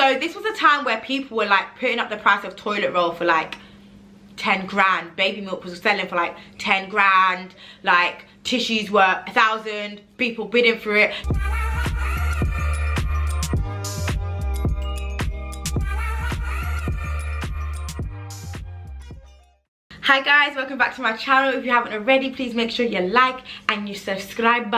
So this was a time where people were like putting up the price of toilet roll for like 10 grand. Baby milk was selling for like 10 grand. Like tissues were 1,000. People bidding for it. Hi guys, welcome back to my channel. If you haven't already, please make sure you like and you subscribe.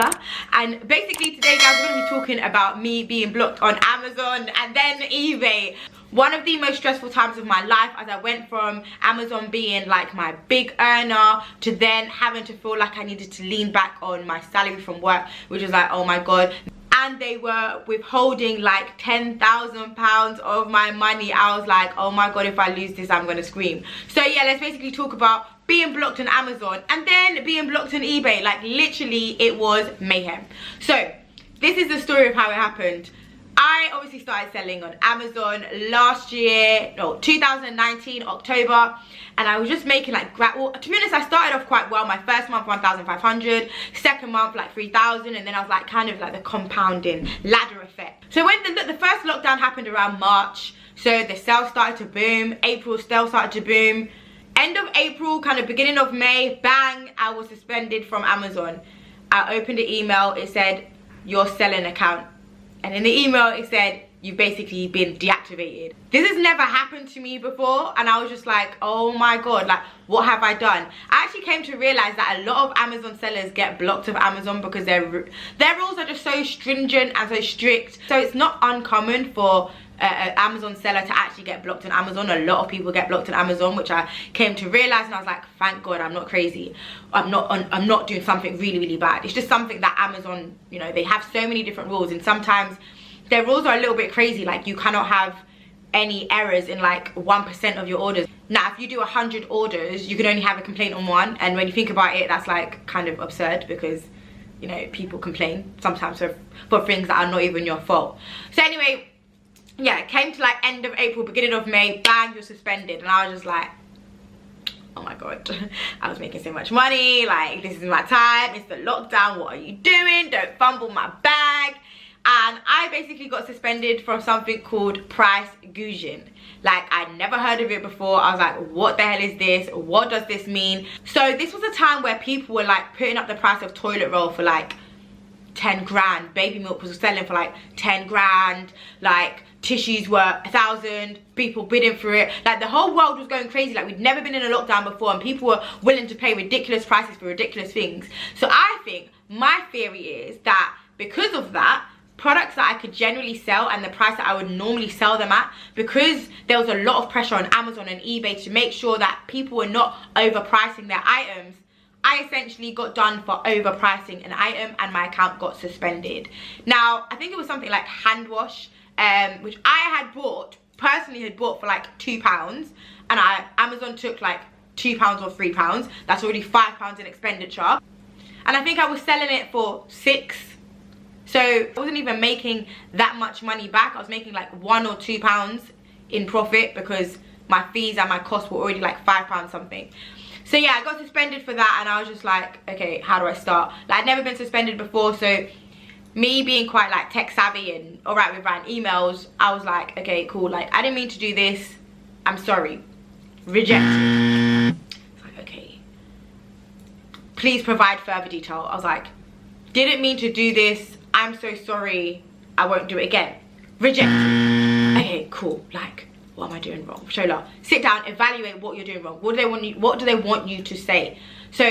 And basically today guys, we're going to be talking about me being blocked on Amazon and then eBay. One of the most stressful times of my life, as I went from Amazon being like my big earner to then having to feel like I needed to lean back on my salary from work, which was like, oh my god. And they were withholding like £10,000 of my money. I was like, oh my god, if I lose this, I'm gonna scream. So yeah, let's basically talk about being blocked on Amazon and then being blocked on eBay. Like literally, it was mayhem. So this is the story of how it happened. I obviously started selling on Amazon last year, no, 2019 October, and I was just making like, well, to be honest, I started off quite well. My first month 1,500, second month like 3,000, and then I was like kind of like the compounding ladder effect. So when the first lockdown happened around March, so the sales started to boom. April sales started to boom. End of April, kind of beginning of May, bang, I was suspended from Amazon. I opened the email, it said your selling account. And in the email it said, you've basically been deactivated. This has never happened to me before, and I was just like, oh my god, like what have I done? I actually came to realize that a lot of Amazon sellers get blocked of Amazon because their rules are just so stringent and so strict. So it's not uncommon for an Amazon seller to actually get blocked on Amazon. A lot of people get blocked on Amazon, which I came to realize, and I was like, thank god I'm not crazy. I'm not doing something really bad. It's just something that Amazon, you know, they have so many different rules, and sometimes their rules are a little bit crazy. Like you cannot have any errors in like 1% of your orders. Now if you do 100 orders, you can only have a complaint on one, and when you think about it, that's like kind of absurd because, you know, people complain sometimes for things that are not even your fault. So anyway, yeah, it came to like end of April, beginning of May, bang, you're suspended. And I was just like, oh my god, I was making so much money, like this is my time, it's the lockdown, what are you doing? Don't fumble my bag. And I basically got suspended from something called Price Gouging. Like I'd never heard of it before. I was like, what the hell is this? What does this mean? So this was a time where people were like putting up the price of toilet roll for like 10 grand. Baby milk was selling for like 10 grand. Like tissues were 1,000. People bidding for it. Like the whole world was going crazy. Like we'd never been in a lockdown before, and people were willing to pay ridiculous prices for ridiculous things. So I think my theory is that because of that, products that I could generally sell and the price that I would normally sell them at, because there was a lot of pressure on Amazon and eBay to make sure that people were not overpricing their items, I essentially got done for overpricing an item and my account got suspended. Now, I think it was something like hand wash, which I had bought, personally had bought for like £2, and Amazon took like £2 or £3. That's already £5 in expenditure. And I think I was selling it for £6. So I wasn't even making that much money back. I was making like £1 or £2 in profit because my fees and my costs were already like £5 something. So yeah, I got suspended for that, and I was just like, okay, how do I start? Like I'd never been suspended before, so me being quite like tech savvy and alright with writing emails, I was like, okay, cool, like I didn't mean to do this, I'm sorry, rejected. It's like, okay, please provide further detail. I was like, didn't mean to do this, I'm so sorry, I won't do it again. Rejected. Okay, cool, like what am I doing wrong? Shola, sit down, evaluate what you're doing wrong. What do they want you to say? So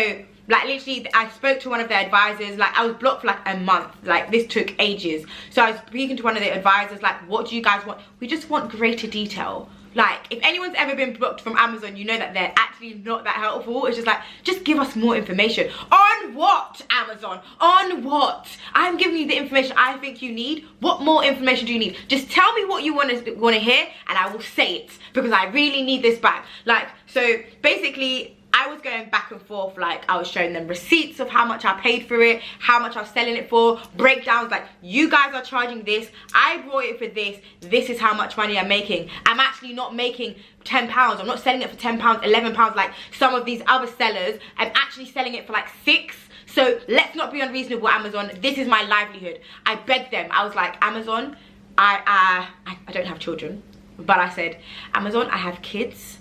like literally I spoke to one of their advisors. Like I was blocked for like a month. Like this took ages. So I was speaking to one of the advisors, like, what do you guys want? We just want greater detail. Like if anyone's ever been blocked from Amazon, you know that they're actually not that helpful. It's just like, just give us more information. On what, Amazon? On what? I'm giving you the information I think you need. What more information do you need? Just tell me what you want to hear, and I will say it because I really need this back. Like, so basically I was going back and forth. Like I was showing them receipts of how much I paid for it, how much I was selling it for, breakdowns like, you guys are charging this, I bought it for this is how much money I'm making. I'm actually not making £10, I'm not selling it for £10, £11 like some of these other sellers. I'm actually selling it for like £6. So let's not be unreasonable, Amazon. This is my livelihood. I begged them. I was like, Amazon, I don't have children, but I said, Amazon, I have kids,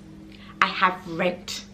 I have rent,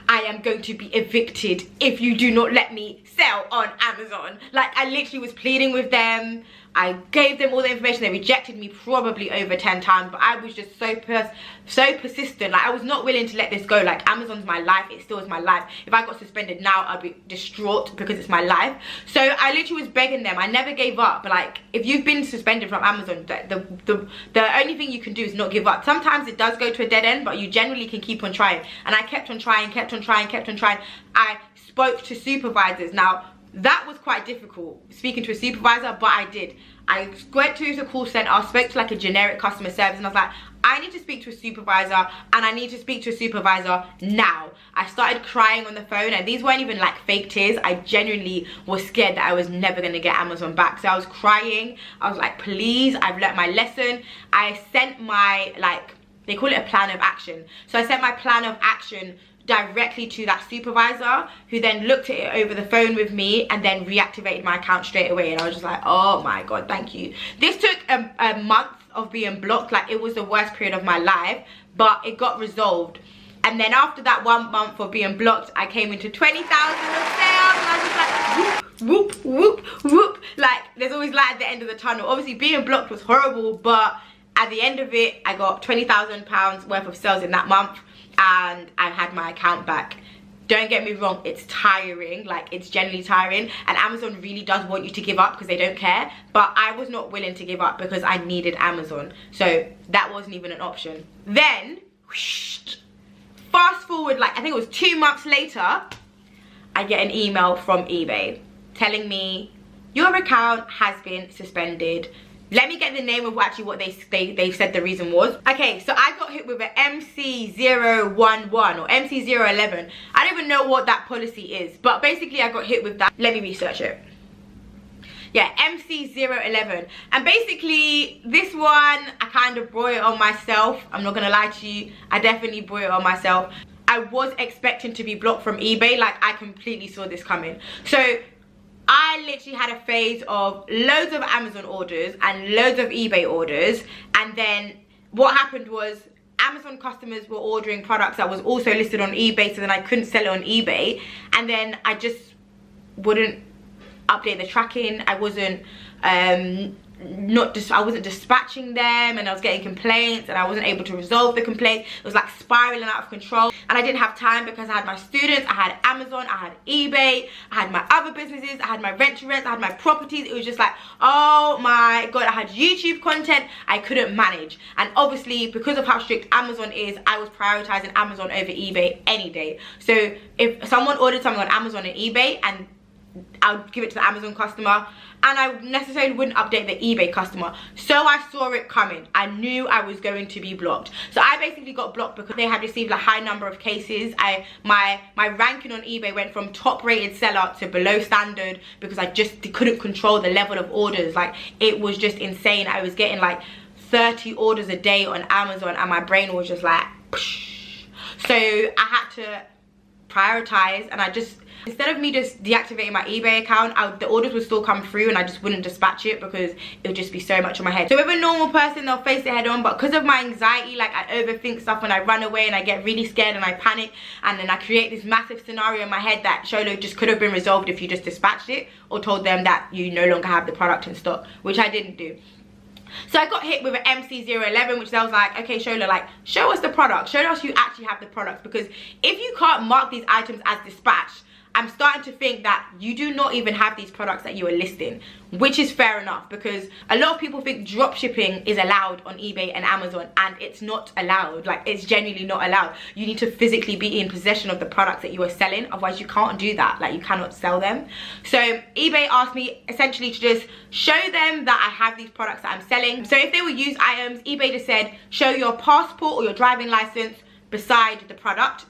I am going to be evicted if you do not let me sell on Amazon. Like, I literally was pleading with them. I gave them all the information. They rejected me probably over 10 times, but I was just so persistent. Like, I was not willing to let this go. Like, Amazon's my life. It still is my life. If I got suspended now, I'd be distraught because it's my life. So I literally was begging them. I never gave up. But like, if you've been suspended from Amazon, the only thing you can do is not give up. Sometimes it does go to a dead end, but you generally can keep on trying. And I kept on trying, kept on trying, kept on trying. I spoke to supervisors. Now, that was quite difficult, speaking to a supervisor, but I did. I went to the call center, I spoke to like a generic customer service, and I was like, I need to speak to a supervisor, and I need to speak to a supervisor now. I started crying on the phone, and these weren't even like fake tears. I genuinely was scared that I was never gonna get Amazon back. So I was crying. I was like, please, I've learnt my lesson. I sent my, like, they call it a plan of action. So I sent my plan of action directly to that supervisor, who then looked at it over the phone with me and then reactivated my account straight away. And I was just like, oh my god, thank you. This took a month of being blocked. Like, it was the worst period of my life, but it got resolved. And then after that 1 month of being blocked, I came into 20,000 of sales, and I was like, whoop, whoop, whoop, whoop. Like, there's always light at the end of the tunnel. Obviously, being blocked was horrible, but at the end of it, I got £20,000 worth of sales in that month, and I had my account back. Don't get me wrong, it's tiring. Like, it's generally tiring, and Amazon really does want you to give up because they don't care, but I was not willing to give up because I needed Amazon, so that wasn't even an option. Then whoosh, fast forward, like, I think it was 2 months later, I get an email from eBay telling me your account has been suspended. Let me get the name of actually what they said the reason was. Okay, so I got hit with an MC011 or MC011. I don't even know what that policy is, but basically I got hit with that. Let me research it. Yeah, MC011. And basically, this one, I kind of brought it on myself. I'm not gonna lie to you, I definitely brought it on myself. I was expecting to be blocked from eBay. Like, I completely saw this coming. So I literally had a phase of loads of Amazon orders and loads of eBay orders, and then what happened was Amazon customers were ordering products that was also listed on eBay, so then I couldn't sell it on eBay, and then I just wouldn't update the tracking. I wasn't I wasn't dispatching them, and I was getting complaints, and I wasn't able to resolve the complaints. It was like spiraling out of control, and I didn't have time because I had my students, I had Amazon, I had eBay, I had my other businesses, I had my rent to rent, I had my properties. It was just like, oh my god, I had YouTube content I couldn't manage. And obviously, because of how strict Amazon is, I was prioritizing Amazon over eBay any day. So if someone ordered something on Amazon and eBay, and I would give it to the Amazon customer, and I necessarily wouldn't update the eBay customer. So I saw it coming. I knew I was going to be blocked. So I basically got blocked because they had received a high number of cases. My ranking on eBay went from top rated seller to below standard because I just couldn't control the level of orders. Like, it was just insane. I was getting like 30 orders a day on Amazon, and my brain was just like, psh. So I had to prioritize, and I just, instead of me just deactivating my eBay account, the orders would still come through, and I just wouldn't dispatch it because it would just be so much on my head. So with a normal person, they'll face it head on, but because of my anxiety, like, I overthink stuff and I run away and I get really scared and I panic, and then I create this massive scenario in my head that Sholo just could have been resolved if you just dispatched it or told them that you no longer have the product in stock, which I didn't do. So I got hit with an MC011, which I was like, okay, Shola, like, show us the product. Show us you actually have the products, because if you can't mark these items as dispatched, I'm starting to think that you do not even have these products that you are listing, which is fair enough, because a lot of people think drop shipping is allowed on eBay and Amazon, and it's not allowed. Like, it's genuinely not allowed. You need to physically be in possession of the products that you are selling, otherwise you can't do that. Like, you cannot sell them. So eBay asked me essentially to just show them that I have these products that I'm selling. So if they were used items, eBay just said, show your passport or your driving license beside the product.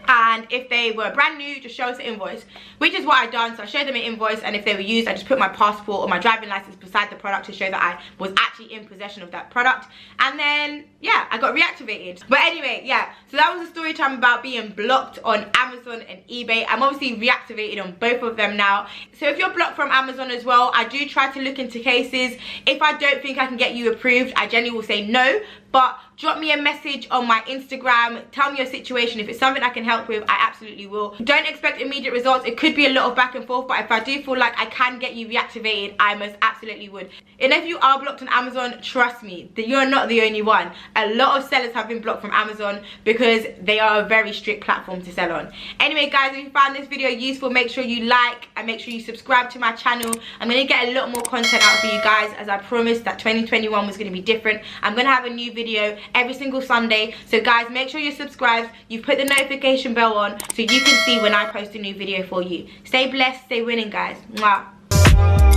And if they were brand new, just show us an invoice, which is what I done. So I showed them an invoice, and if they were used, I just put my passport or my driving license beside the product to show that I was actually in possession of that product. And then yeah, I got reactivated. But anyway, yeah, so that was a story time about being blocked on Amazon and eBay. I'm obviously reactivated on both of them now. So if you're blocked from Amazon as well, I do try to look into cases. If I don't think I can get you approved, I generally will say no. But drop me a message on my Instagram, tell me your situation. If it's something I can help with, I absolutely will. Don't expect immediate results. It could be a lot of back and forth, but if I do feel like I can get you reactivated, I most absolutely would. And if you are blocked on Amazon, trust me, that you're not the only one. A lot of sellers have been blocked from Amazon because they are a very strict platform to sell on. Anyway guys, if you found this video useful, make sure you like and make sure you subscribe to my channel. I'm going to get a lot more content out for you guys, as I promised that 2021 was going to be different. I'm going to have a new video every single Sunday. So guys, make sure you're subscribed, you've put the notification bell on so you can see when I post a new video for you. Stay blessed, stay winning guys. Mwah.